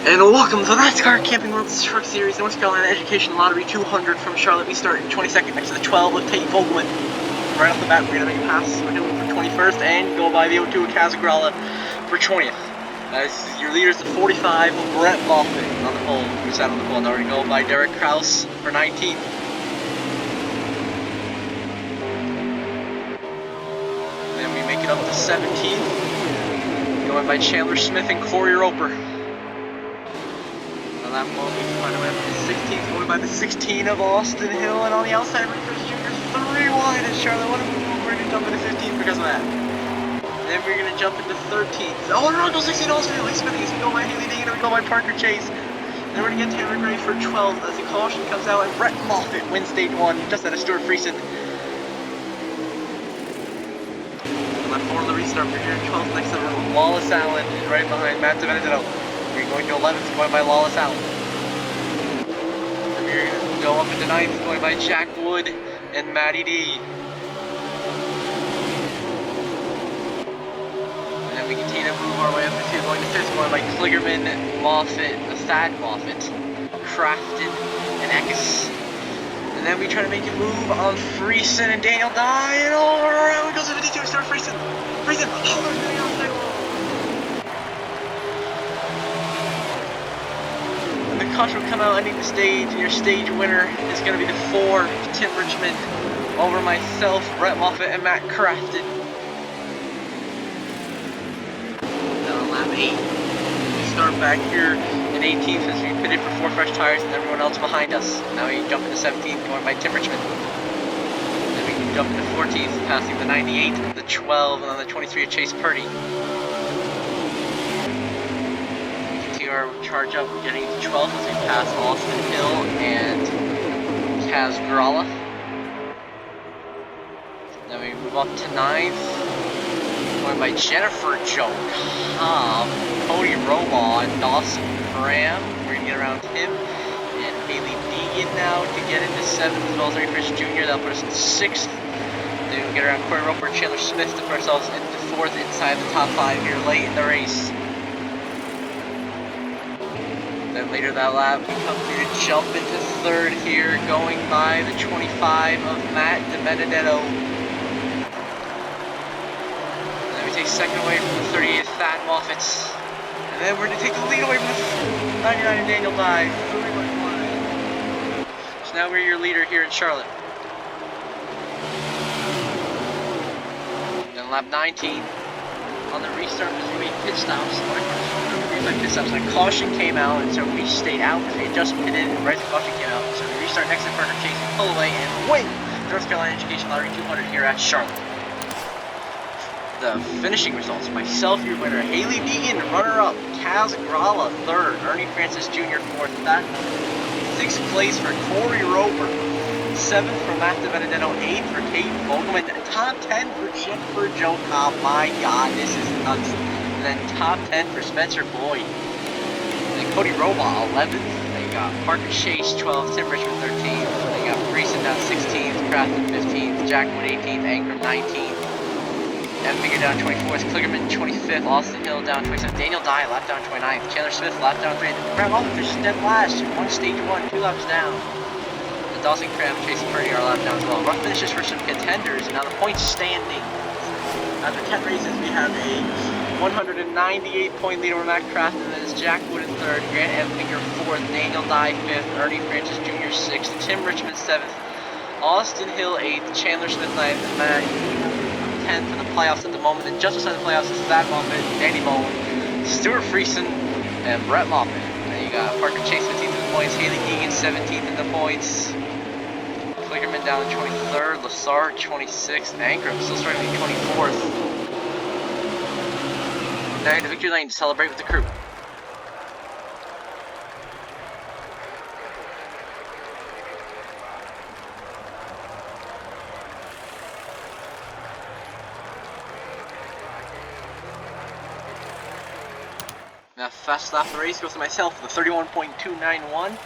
And welcome to the NASCAR Camping World Truck Series North Carolina Education Lottery 200 from Charlotte. We start in 22nd next to the 12 of Tate Vogelman. Right off the bat, we're going to make a pass. We're doing for 21st and go by the 02 of Casagrala for 20th. Your leader is the 45 of Brett Moffitt on the pole. We sat on the pole. Now we're going to go by Derek Kraus for 19th. Then we make it up to 17th. Going by Chandler Smith and Corey Roper. On that one, we find our way up to the 16th, going by the 16 of Austin Hill, and on the outside, Chris Jr. 3 wide as Charlotte. What a move. We're going to jump into 15th because of that. And then we're going to jump into 13th. Oh, no, go 16 Austin Hill. He's spinning. He's going to go by Haley Deegan, and we go by Parker Chase. And then we're going to get Taylor Gray for 12 as the caution comes out, and Brett Moffitt wins stage 1, just out of Stuart Friesen. Left 4 on the restart. We're here in 12th next to Wallace Allen, and right behind Matt DiBenedetto. We're going to 11th, going by Lawless Allen. And we're going to go up into 9th, going by Jack Wood and Matty D. And then we continue to move our way up to going to 5th, going by Kligerman, Moffitt, Thad Moffitt, Crafton, and Eckes. And then we try to make a move on Friesen and Daniel Dye, and all around goes to 52, start Friesen. Friesen, oh, there's the outside wall. The caution will come out ending the stage, and your stage winner is going to be the 4, Tim Richmond, over myself, Brett Moffitt, and Matt Crafton. Now on lap 8, we start back here in 18th as we pitted for 4 fresh tires and everyone else behind us. Now we jump into 17th, going by Tim Richmond. Then we can jump into 14th, passing the 98, the 12, and then the 23 of Chase Purdy. Our charge up, getting to 12th as we pass Austin Hill and Casagrala. Then we move up to 9th, going by Jennifer Jo Cobb, Cody Robaugh, and Dawson Graham. We're going to get around him. And Haley Deegan now to get into 7th, as well as Larry Chris Jr. That'll put us in 6th. Then we get around Corey Roper and Chandler Smith to put ourselves into 4th inside the top 5 here late in the race. Then later that lap, we come through to jump into 3rd here, going by the 25 of Matt DiBenedetto. And then we take 2nd away from the 38 Thad Moffitt. And then we're going to take the lead away from the 99 of Daniel Dye. So now we're your leader here in Charlotte. Then lap 19, on the restart, as we made pit stops. Like this up, so caution came out, and so we stayed out because we had just pitted, and right as the caution came out, so we restart next to Parker Chase and pull away and win North Carolina Education Lottery 200 here at Charlotte. The finishing results: myself, your winner, Haley Deegan, runner-up, Casagrala, 3rd, Ernie Francis Jr., 4th, 6th place for Corey Roper, 7th for Matt DiBenedetto, 8th for Tate Vogelman, top 10 for Jennifer Jo Cobb. My God, this is nuts. And then top 10 for Spencer Boyd. And then Cody Robaugh, 11th. Then you got Parker Chase, 12th. Tim Richmond, 13th. Then you got Friesen down 16th. Crafton, 15th. Jackwood, 18th. Ankrum, 19th. Finger down 24th. Kligerman, 25th. Austin Hill down 27th. Daniel Dye, lap down 29th. Chandler Smith, lap down 3rd. Brett Moffitt finishes dead last. Stage 1, 2 laps down. And Dawson Cram, Chase Purdy are lap down as well. Rough finishes for some contenders. Now the points standing. After 10 races, we have a 198-point lead over Matt Crafton, and then it's Jack Wood in 3rd, Grant Finger 4th, Daniel Dye 5th, Ernie Francis Jr. 6th, Tim Richmond 7th, Austin Hill 8th, Chandler Smith 9th, and Matt 10th for the playoffs at the moment. And just outside the playoffs is Thad Moffitt, Danny Bowen, Stuart Friesen, and Brett Moffitt. And then you got Parker Chase 15th in the points, Haley Deegan 17th in the points, Kligerman down to 23rd, Lassard 26th, Ankrum still starting at 24th. Now into victory lane to celebrate with the crew. Now fast lap of the race goes to myself with a 31.291.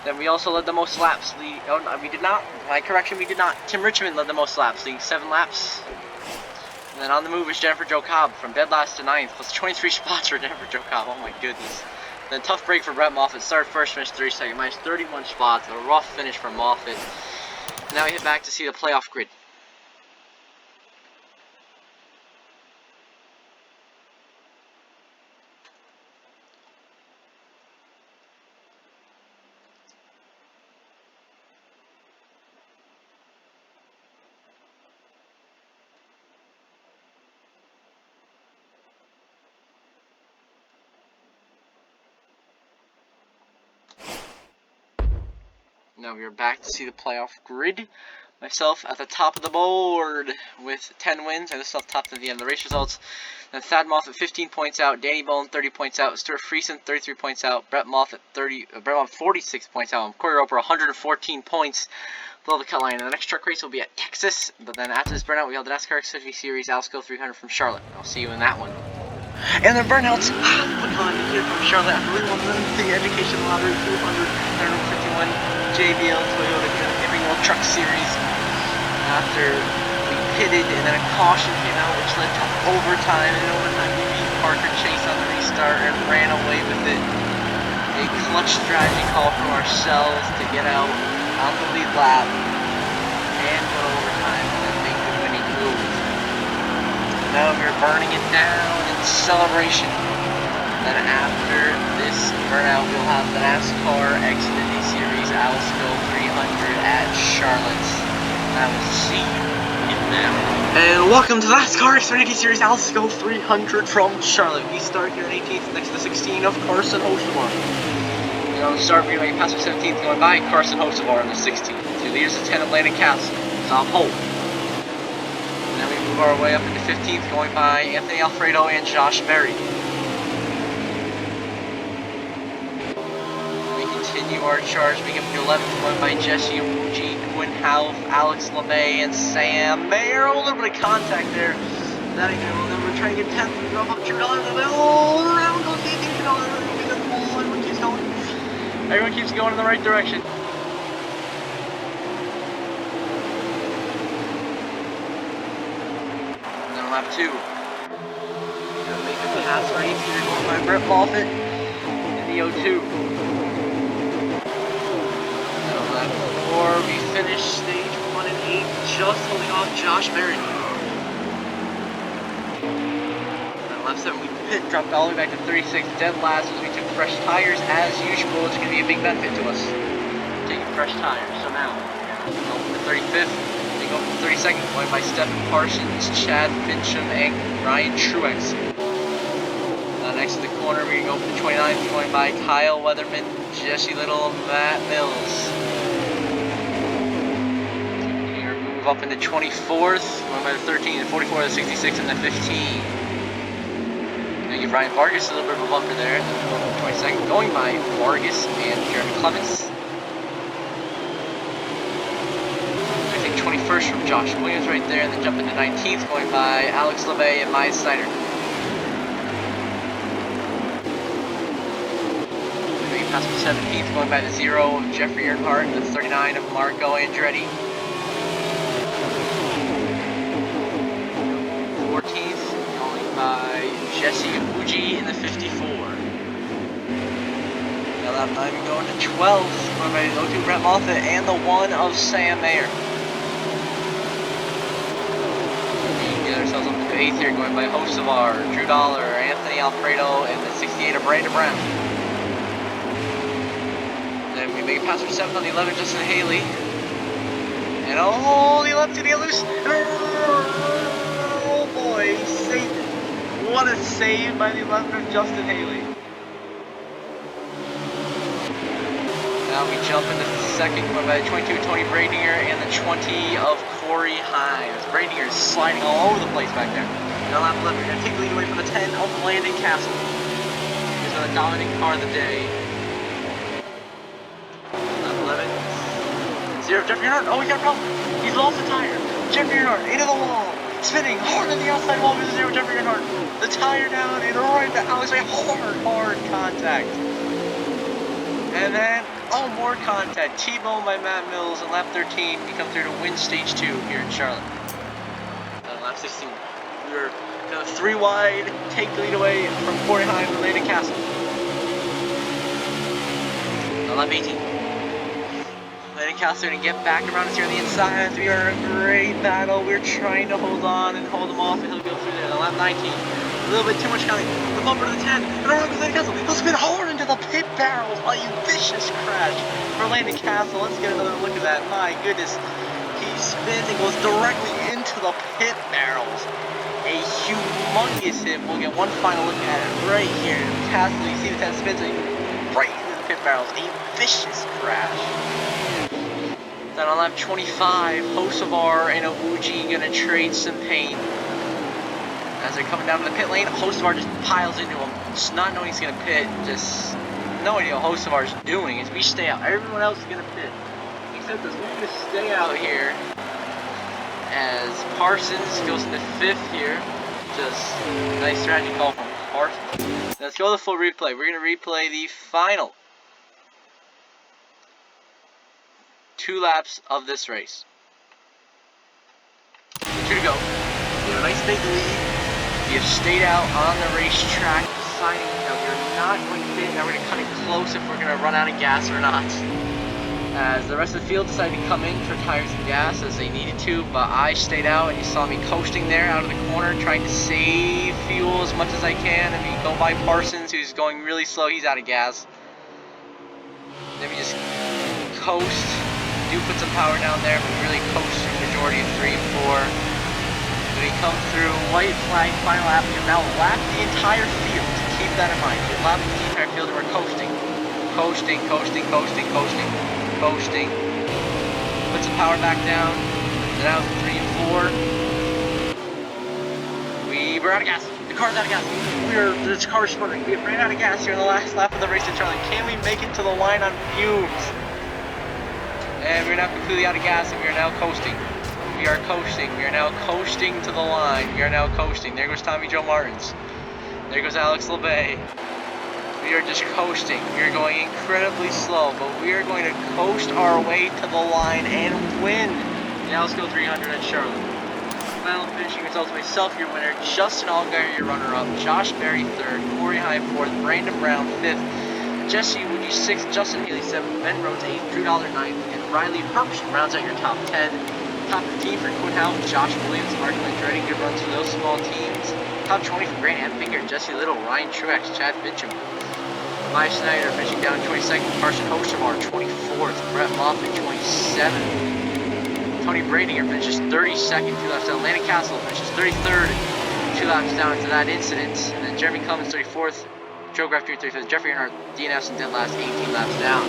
Then we also led the most laps. We did not. My correction, we did not. Tim Richmond led the most laps, leading 7 laps. And then on the move is Jennifer Jo Cobb from dead last to 9th, plus 23 spots for Jennifer Jo Cobb. Oh my goodness. Then tough break for Brett Moffitt. Started first, finished 32nd. Minus 31 spots. A rough finish for Moffitt. Now we head back to see the playoff grid. Now we are back to see the playoff grid. Myself at the top of the board with 10 wins. I just off top at the end of the race results. Then Thad Moffat 15 points out, Danny Bowen 30 points out, Stuart Friesen 33 points out, Brett Moffat 46 points out, and Corey Roper 114 points below the cut line. And the next truck race will be at Texas, but then after this burnout we have the NASCAR Xfinity Series Alsco 300 from Charlotte. I'll see you in that one. And the burnouts, Pecan here from Charlotte after we won the Education Lottery 251 JBL Toyota Giving World Truck Series after we pitted and then a caution came out which led to overtime, and in overtime we beat Parker Chase on the restart and ran away with it. A clutch strategy call from ourselves to get out on the lead lap and go to overtime and then make the winning move. Now we're burning it down in celebration. Then after this burnout, we'll have the NASCAR Xfinity Series Alsco 300 at Charlotte. I will see you in that one. And welcome to the NASCAR Xfinity Series Alsco 300 from Charlotte. We start here at 18th next to 16 of Carson Hocevar. And on the start, we're going to pass 17th going by Carson Hocevar on the 16th. 2 leaders of 10 of Landon Castle. It's on pole. And then we move our way up into 15th going by Anthony Alfredo and Josh Berry. Continue our charge, being up to 11th, going by Jesse Amuji, Quinn Half, Alex LeMay, and Sam Mayer. A little bit of contact there. That ain't gonna, then we're trying to get 10th. We go up $2. Oh, around goes the 18th. Everyone keeps going. Everyone keeps going in the right direction. And then lap 2. Gonna make a pass right here, going by Brett Moffitt in the 02. We finish stage 1 and 8, just holding off Josh Berry. And left 7, we pit, dropped all the way back to 36, dead last as we took fresh tires as usual. It's going to be a big benefit to us, taking fresh tires. So now, we're going to 35th, we go from 32nd, going by Stephen Parsons, Chad Fincham, and Ryan Truex. Next to the corner, we're going to go from 29th, going by Kyle Weatherman, Jesse Little, and Matt Mills. Up into 24th, going by the 13, the 44, the 66, and the 15. Now give Ryan Vargas a little bit of a bumper there. 22nd, going by Vargas and Jeremy Clements. I think 21st from Josh Williams right there, and then jump into 19th, going by Alex LeMay and Maya Snyder. Maybe past the 17th, going by the 0 of Jeffrey Earnhardt and the 39 of Marco Andretti. 14th, going by Jesse Amuji in the 54. Now that time we go into 12th, going by the 02 Brett Moffitt and the 1 of Sam Mayer. We get ourselves up into 8th here, going by Hocevar, Drew Dollar, Anthony Alfredo, and the 68 of Brandon Brown. Then we make it past for 7th on the 11, Justin Haley. And oh, the 11's gonna get loose. Oh boy, he saved it. What a save by the 11 of Justin Haley. Now we jump into the second, going by the 22 Tony Bradinger and the 20 of Corey Hines. Bradinger is sliding all over the place back there. Now lap 11, we're going to take the lead away from the 10 of Landon Castle. He's the dominant car of the day. Lap 11. 0 Jeffrey Earnhardt. Oh, we got a problem. He's lost the tire. Jeffrey Earnhardt into the wall. Spinning hard on the outside wall with 0 Jeffrey Earnhardt. The tire down and right to Alex. Hard contact. And then, oh, more contact. T-bone by Matt Mills in lap 13. We come through to win stage 2 here in Charlotte. And lap 16, we were 3 wide, take the lead away from Corey Hines and Landon Castle. lap 18. Landon Castle gonna get back around us here on the inside. We are in a great battle. We're trying to hold on and hold him off, and he'll go through there. Lap 19. A little bit too much coming. The bumper to the 10. And around goes Landon Castle. He'll spin hard into the pit barrels. Oh, you vicious crash for Landon Castle. Let's get another look at that. My goodness. He spins and goes directly into the pit barrels. A humongous hit. We'll get one final look at it right here. Castle, you see the 10 spins right into the pit barrels. A vicious crash. Then on lap 25, Hocevar and Awuji gonna trade some paint. As they're coming down to the pit lane, Hocevar just piles into him, just not knowing he's gonna pit. Just no idea what Hocevar's doing. As we stay out, everyone else is gonna pit, except us. We're gonna stay out here. As Parsons goes into 5th here. Just nice strategy call from Parsons. Let's go to the full replay. We're gonna replay the final 2 laps of this race. 2 to go. We have a nice big lead. We have stayed out on the racetrack, deciding that we're not going to pit. Now we're going to cut it close if we're going to run out of gas or not. As the rest of the field decided to come in for tires and gas as they needed to, but I stayed out, and you saw me coasting there out of the corner, trying to save fuel as much as I can. And we go by Parsons, who's going really slow. He's out of gas. Then we just coast. Do put some power down there, but really coast through the majority of 3 and 4. Then we come through white flag, final lap. We have now lapped the entire field. Keep that in mind. We've lapped the entire field and we're coasting. Coasting, coasting, coasting, coasting, coasting. Put some power back down. Then out 3 and 4. We're out of gas. The car's out of gas. This car's sputtering. We ran out of gas here in the last lap of the race at Charlie. Can we make it to the line on fumes? And we're now completely out of gas, and we are now coasting. We are coasting. We are now coasting to the line. We are now coasting. There goes Tommy Joe Martins. There goes Alex LeBay. We are just coasting. We are going incredibly slow, but we are going to coast our way to the line and win the Alsco 300 at Charlotte. Final finishing results: myself, your winner; Justin Allgaier, your runner-up; Josh Berry, 3rd; Corey High, 4th; Brandon Brown, 5th; Jesse Woody, 6th; Justin Haley, 7th; Ben Rhodes, 8th; Drew Dollar, 9th; and Riley Herbst rounds out your top 10. Top 15 for Quinn Howell, Josh Williams, Mark Landretti. Good runs for those small teams. Top 20 for Grant Amfinger, Jesse Little, Ryan Truex, Chad Fincham. Mike Snyder finishing down 22nd. Carson Hocevar, 24th. Brett Moffitt, 27th. Tony Bradinger finishes 32nd, 2 laps down. Landon Castle finishes 33rd, 2 laps down into that incident. And then Jeremy Cummins, 34th. Joe Graff Jr., 35th. Jeffrey Earnhardt, DNFs, and dead last, 18 laps down.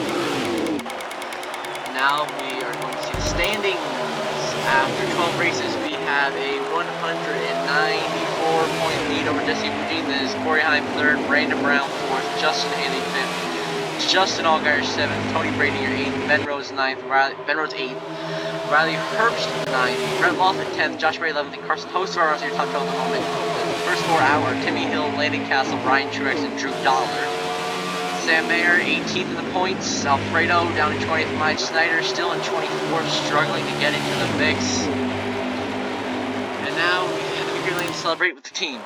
Now we are going to see the standings. After 12 races, we have a 194-point lead over Jesse Woody. Then is Corey Heim 3rd, Brandon Brown 4th, Justin Haley 5th, Justin Allgaier 7th, Tony Bradinger 8th, Ben Rhodes 9th, Ben Rhodes 8th, Riley Herbst 9th, Brett Moffitt 10th, Josh Berry 11th, and Carson Hocevar runs your top 12 at the moment. The first 4 hour, Timmy Hill, Landon Castle, Ryan Truex, and Drew Dollar. Sam Mayer 18th in the points, Alfredo down in 20th, Mike Snyder still in 24th, struggling to get into the mix. And now we head to Victory Lane to celebrate with the team.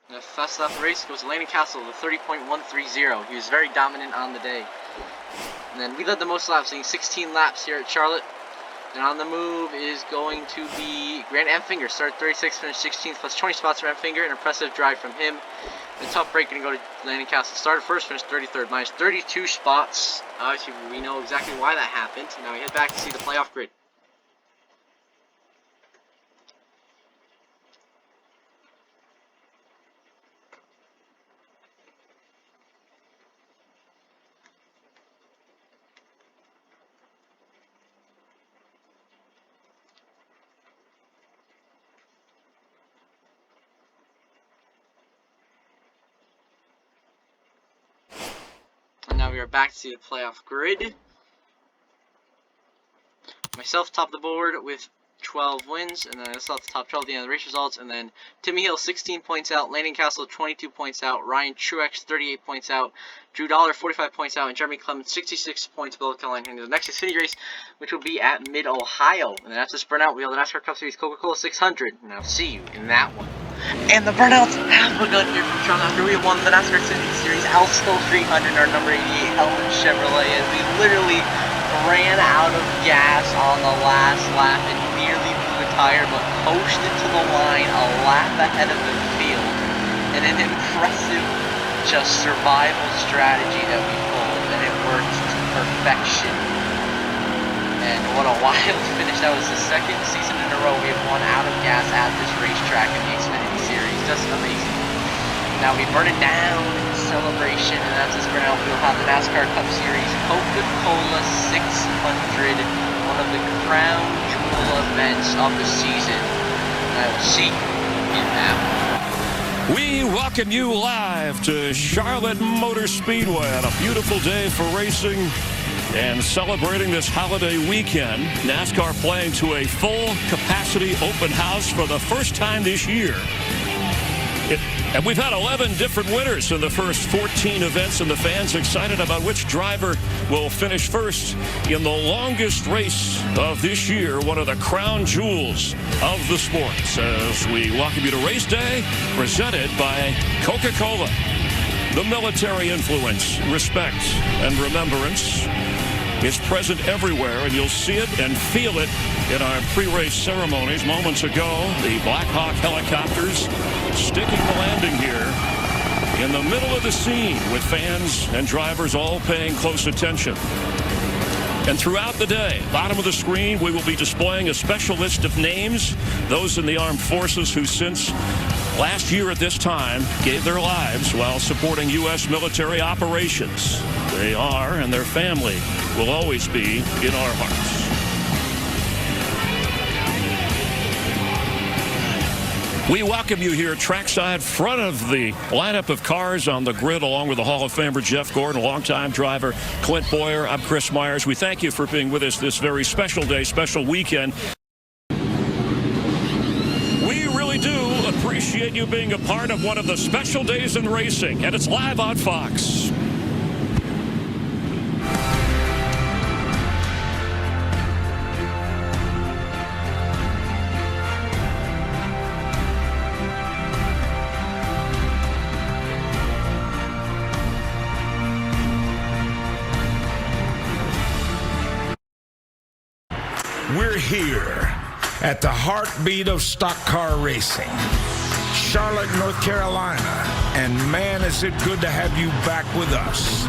The fast lap of the race goes to Landon Castle with 30.130. He was very dominant on the day. And then we led the most laps, leading 16 laps here at Charlotte. And on the move is going to be Grant Amfinger. Started 36th, finished 16th, plus 20 spots for Amfinger. An impressive drive from him. The tough break going to go to Landon Castle. Started first, finished 33rd, minus 32 spots. Obviously, we know exactly why that happened. Now we head back to see the playoff grid. And now we are back to see the playoff grid. Myself top of the board with 12 wins, and then I saw the top 12 at the end of the race results, and then Timmy Hill 16 points out, Landon Castle 22 points out, Ryan Truex 38 points out, Drew Dollar 45 points out, and Jeremy Clements 66 points below Caroline into the next Xfinity race, which will be at Mid-Ohio. And then after this burnout, we have the NASCAR Cup Series Coca-Cola 600, and I'll see you in that one. And the burnouts have begun here from Sean after we won the NASCAR Xfinity Series Alsco 300, our number 88 Hellman Chevrolet, as we literally ran out of gas on the last lap and nearly blew a tire, but coasted to the line a lap ahead of the field. And an impressive just survival strategy that we pulled, and it worked to perfection. And what a wild finish. That was the second season in a row we have won out of gas at this racetrack in the Xfinity Series. Just amazing. Now we burn it down in celebration, and after this burnout, we'll have the NASCAR Cup Series Coca-Cola 600, one of the crown jewel events of the season. And I will see you in that one. We welcome you live to Charlotte Motor Speedway on a beautiful day for racing and celebrating this holiday weekend. NASCAR playing to a full capacity open house for the first time this year. And we've had 11 different winners in the first 14 events, and the fans excited about which driver will finish first in the longest race of this year, one of the crown jewels of the sports. As we welcome you to Race Day, presented by Coca-Cola. The military influence, respect, and remembrance is present everywhere, and you'll see it and feel it in our pre-race ceremonies. Moments ago, the Black Hawk helicopters sticking the landing here in the middle of the scene, with fans and drivers all paying close attention. And throughout the day, bottom of the screen, we will be displaying a special list of names, those in the armed forces who since last year at this time gave their lives while supporting U.S. military operations. They are, and their family will always be in our hearts. We welcome you here trackside, front of the lineup of cars on the grid, along with the Hall of Famer Jeff Gordon, longtime driver Clint Boyer. I'm Chris Myers. We thank you for being with us this very special day, special weekend. We really do appreciate you being a part of one of the special days in racing, and it's live on Fox. We're here at the heartbeat of stock car racing, Charlotte, North Carolina, and man, is it good to have you back with us.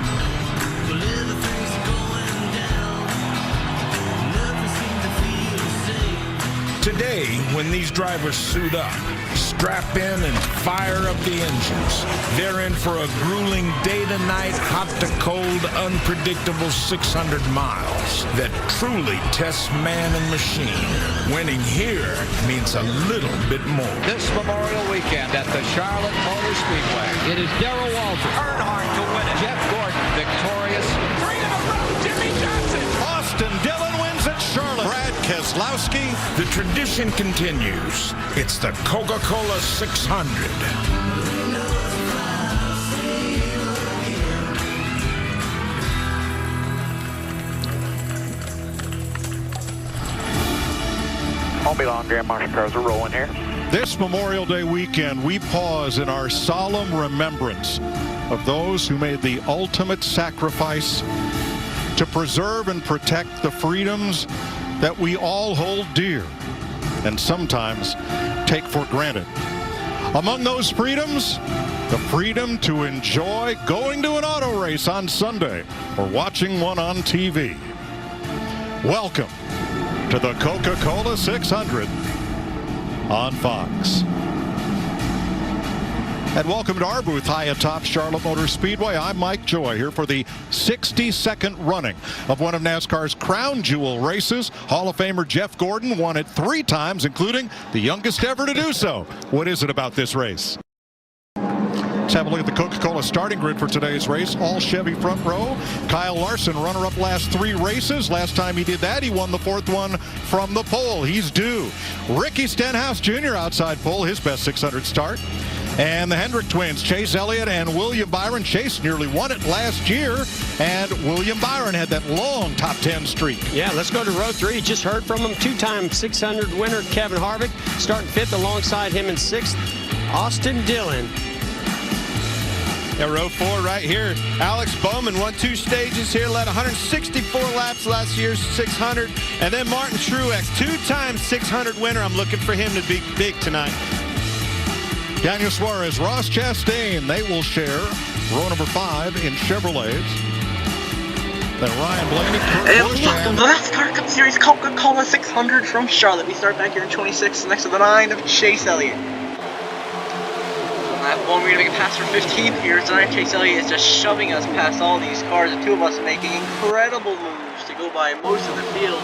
Today, when these drivers suit up, strap in and fire up the engines, they're in for a grueling day to night, hot to cold, unpredictable 600 miles that truly tests man and machine. Winning here means a little bit more. This Memorial Weekend at the Charlotte Motor Speedway. It is Darrell Waltrip Earnhardt to win it. Jeff Gordon victorious. Three to the front, Jimmy Johnson. Austin Dillon wins at Charlotte. Brad Keselowski. The tradition continues. It's the Coca-Cola 600. Won't be long, Grand Marshal cars are rolling here. This Memorial Day weekend, we pause in our solemn remembrance of those who made the ultimate sacrifice to preserve and protect the freedoms that we all hold dear and sometimes take for granted. Among those freedoms, the freedom to enjoy going to an auto race on Sunday or watching one on TV. Welcome to the Coca-Cola 600 on Fox. And welcome to our booth high atop Charlotte Motor Speedway. I'm Mike Joy here for the 62nd running of one of NASCAR's crown jewel races. Hall of Famer Jeff Gordon won it 3 times, including the youngest ever to do so. What is it about this race? Let's have a look at the Coca-Cola starting grid for today's race. All Chevy front row. Kyle Larson, runner-up last 3 races. Last time he did that, he won the 4th one from the pole. He's due. Ricky Stenhouse Jr. outside pole, his best 600 start. And the Hendrick twins, Chase Elliott and William Byron. Chase nearly won it last year, and William Byron had that long top 10 streak. Yeah, let's go to row 3. Just heard from him. 2-time 600 winner Kevin Harvick, starting 5th alongside him in 6th, Austin Dillon. Yeah, row 4 right here. Alex Bowman won 2 stages here, led 164 laps last year's 600. And then Martin Truex, 2-time 600 winner. I'm looking for him to be big tonight. Daniel Suarez, Ross Chastain, they will share row number 5 in Chevrolets. Then Ryan Blaney, Kurt Busch, Welcome to the NASCAR Cup Series Coca-Cola 600 from Charlotte. We start back here in 26, next to the 9 of Chase Elliott. On lap 1, we're going to make a pass for 15th here. Tonight, Chase Elliott is just shoving us past all these cars. The 2 of us making incredible moves to go by most of the field.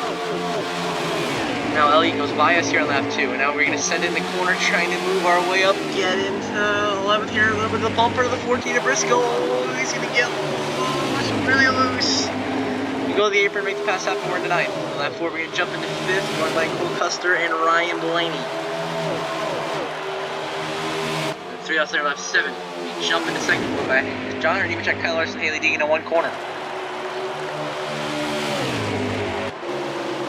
Now Elliott goes by us here on lap 2, and now we're going to send in the corner, trying to move our way up, get into 11th here, a little bit of the bumper to the 14 of Briscoe. He's going to get loose, really loose. We go to the apron, make the pass half, and we're into 9th. On lap 4, we're going to jump into 5th, run by Cole Custer and Ryan Blaney. And 3 out there, lap 7. We jump into 2nd, going by John Hurt, Nemechek, Kyle Larson, Haley Deegan in 1 corner.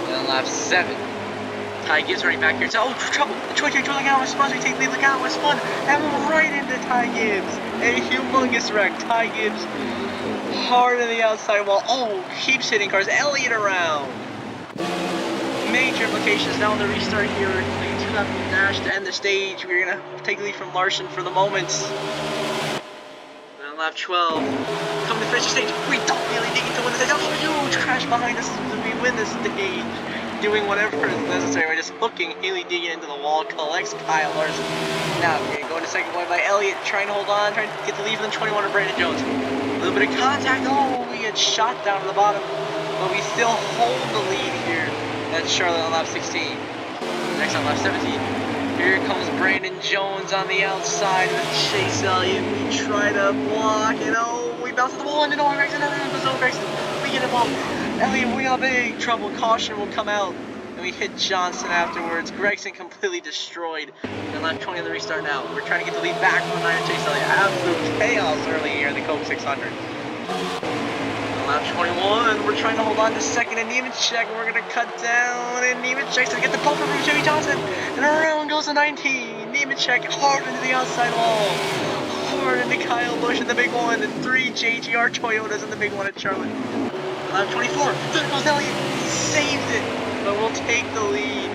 And on lap 7. Ty Gibbs running back here. Oh, trouble. The 22 Logano was spun. We take the lead. Logano was spun. And right into Ty Gibbs. A humongous wreck. Ty Gibbs hard on the outside wall. Oh, keeps hitting cars. Elliott around. Major implications now on the restart here. Playing 2 lap dash to end the stage. We're going to take the lead from Larson for the moment. And on lap 12, coming to finish the stage. We don't really need to win the stage. Oh, huge crash behind us as we win this stage. Doing whatever is necessary. We're just hooking Haley Deegan into the wall, collects Kyle Larson. Now we're going to go into 2nd point by Elliott, trying to hold on, trying to get the lead from the 21 of Brandon Jones. A little bit of contact. Oh, we get shot down to the bottom, but we still hold the lead here at Charlotte on lap 16. Next on lap 17. Here comes Brandon Jones on the outside with Chase Elliott. We try to block it. Oh, we bounce to the wall, and then Gregson, and then Gregson. We get him off. Elliott, we got big trouble. Caution will come out. And we hit Johnson afterwards. Gregson completely destroyed. And lap 20 on the restart now. We're trying to get the lead back from the 9 of Chase Elliott. Absolute chaos early here in the Coke 600. On lap 21, we're trying to hold on to 2nd and Nemechek. We're going to cut down. And Nemechek's going to get the bumper from Jimmy Johnson. And around goes the 19. Nemechek hard into the outside wall. Hard into Kyle Busch in the big one. And 3 JGR Toyotas in the big one at Charlotte. Lap 24, there goes Elliott, he saved it, but we'll take the lead.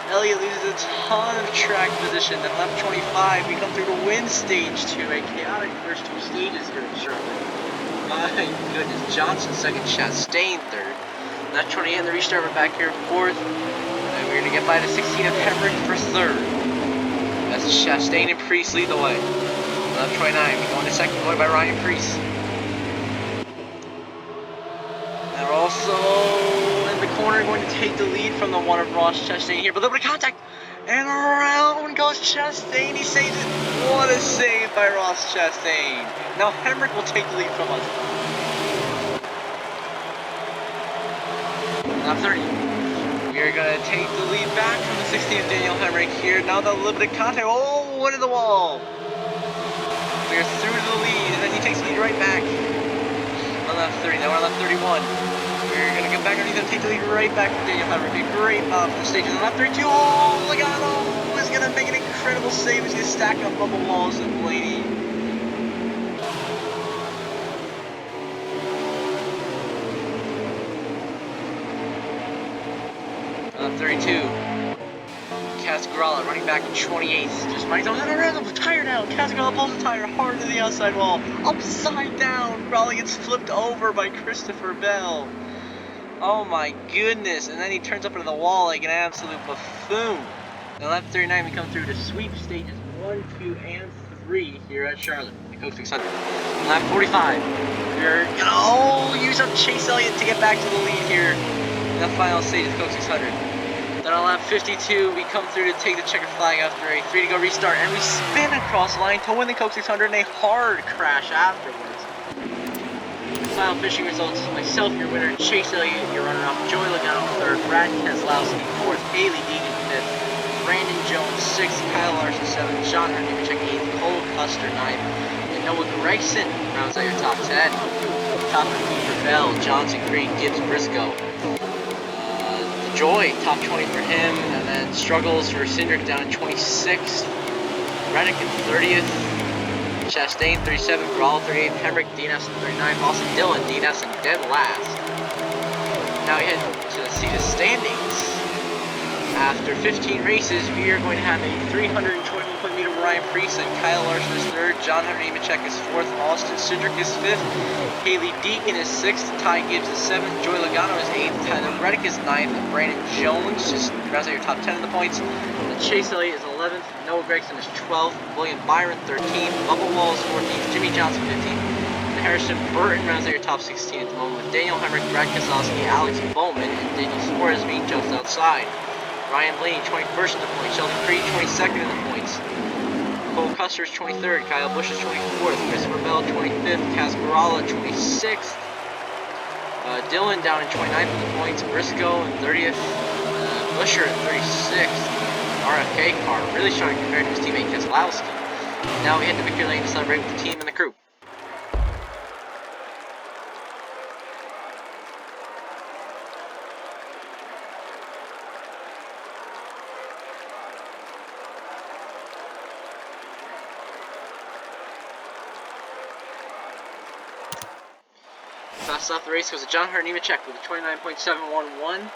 Elliott loses a ton of track position. Then lap 25, we come through to win stage 2, a chaotic first 2 stages here in Charlotte. My goodness, Johnson 2nd, Chastain 3rd. Lap 28 in the restart, we're back here 4th, and we're going to get by to 16 of Hemrick for 3rd. That's Chastain and Priest lead the way. Lap 29, we go into 2nd, going by Ryan Priest. They're also in the corner going to take the lead from the 1 of Ross Chastain here, but a little bit of contact, and around goes Chastain, he saves it. What a save by Ross Chastain. Now Hemrick will take the lead from us. Lap 30. We are going to take the lead back from the 16th Daniel Hemrick here. Now the little bit of contact, oh, into the wall. We are through to the lead, and then he takes the lead right back. On lap 30, now we're on lap 31. We're going to get back underneath and take the lead right back from Daniel Hemrick. A great from the stage. On lap 32, oh, Logano is going to make an incredible save. He's going to stack up Bubba Wallace and Blaney. On lap 32. Cascarala running back in 28th. Just running down the tire now. Cascarala pulls the tire hard to the outside wall. Upside down. Gralla gets flipped over by Christopher Bell. Oh my goodness. And then he turns up into the wall like an absolute buffoon. And lap 39 we come through to sweep stages 1, 2, and 3 here at Charlotte. The Coke 600. Lap 45. We're gonna use up Chase Elliott to get back to the lead here in the final stage of the Coke 600. Then then on lap 52, we come through to take the checkered flag after a 3 to go restart, and we spin across the line to win the Coke 600 in a hard crash afterwards. Final finishing results: myself, your winner; Chase Elliott, your runner-up; Joey Logano, 3rd; Brad Keselowski, 4th; Haley Deegan, 5th; Brandon Jones, 6th; Kyle Larson, 7th; John Nemechek, 8th; Cole Custer, 9th; and Noah Gragson rounds out your top 10. Top 15 for Bell, Johnson, Green, Gibbs, Briscoe. Joy, top 20 for him, and then struggles for Cindric down in 26th. Reddick in 30th. Chastain 37th, Grawl 38th, Hemrick, DNS in 39th, Austin Dillon, DNS in dead last. Now we head to see the standings. After 15 races, we are going to have a 321-point lead over Ryan Preece, and Kyle Larson is 3rd, John Nemechek is 4th, Austin Cindric is 5th, Haley Deegan is 6th, Ty Gibbs is 7th, Joey Logano is 8th, Tyler Reddick is 9th, Brandon Jones just rounds out your top 10 in the points. Chase Elliott is 11th, Noah Gragson is 12th, William Byron 13th, Bubba Wallace 14th, Jimmy Johnson 15th, and Harrison Burton rounds out your top 16 at the moment with Daniel Hemrick, Brad Keselowski, Alex Bowman, and Daniel Suarez being just outside. Ryan Blaney 21st in the points, Sheldon Creed 22nd in the points, Cole Custer is 23rd, Kyle Busch is 24th, Christopher Bell 25th, Kaz Grala 26th, Dillon down in 29th in the points, Briscoe in 30th, Busher in 36th. RFK car really strong compared to his teammate Keselowski. Now we head to victory lane to celebrate with the team and the crew. Fast off the race goes to John Nemechek with a 29.711.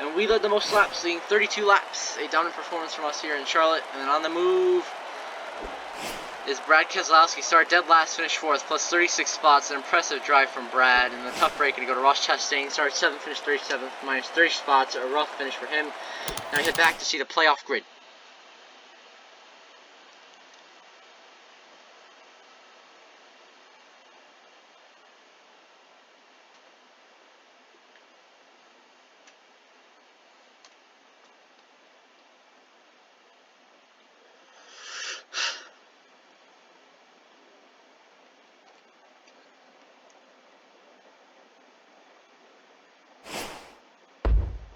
And we led the most laps, leading 32 laps. A dominant performance from us here in Charlotte. And then on the move is Brad Keselowski. Started dead last, finished 4th, plus 36 spots. An impressive drive from Brad. And a tough break and to go to Ross Chastain. Started 7th, finished 37th, minus 30 spots. A rough finish for him. Now we head back to see the playoff grid.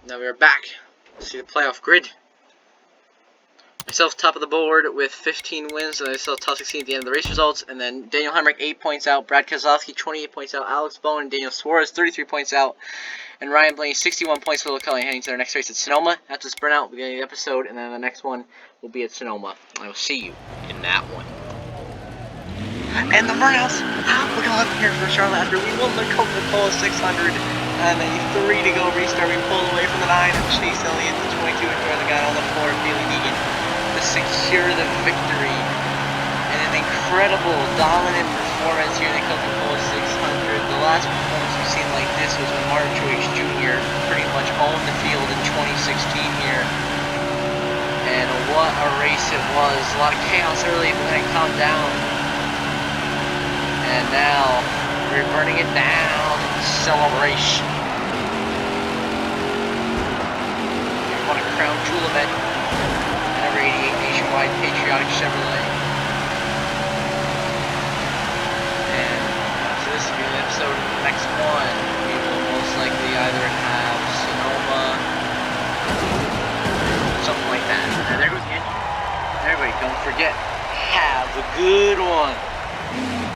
Now we are back to see the playoff grid. Myself top of the board with 15 wins, and I still top 16 at the end of the race results. And then Daniel Hemrick 8 points out, Brad Keselowski 28 points out, Alex Bowman and Daniel Suarez 33 points out, and Ryan Blaney 61 points for Kelly heading to their next race at Sonoma. After this burnout, we'll be getting the episode, and then the next one will be at Sonoma. I will see you in that one. And the burnouts we're going here for Charlotte after we won the Coca-Cola 600. And a 3 to go restart. We pulled away from the 9 and Chase Elliott, the 22, and the guy on the floor, Haley Deegan, to secure the victory. And an incredible, dominant performance here in the Coca-Cola 600. The last performance we've seen like this was when Martin Truex Jr. pretty much owned the field in 2016 here. And what a race it was. A lot of chaos early, but then it calmed down. And now we're burning it down. Celebration. We won a crown jewel event at number 88 Nationwide Patriotic Chevrolet. And so this will be the episode of the next one. We will most likely either have Sonoma, something like that. And there goes the engine. Everybody, don't forget, have a good one.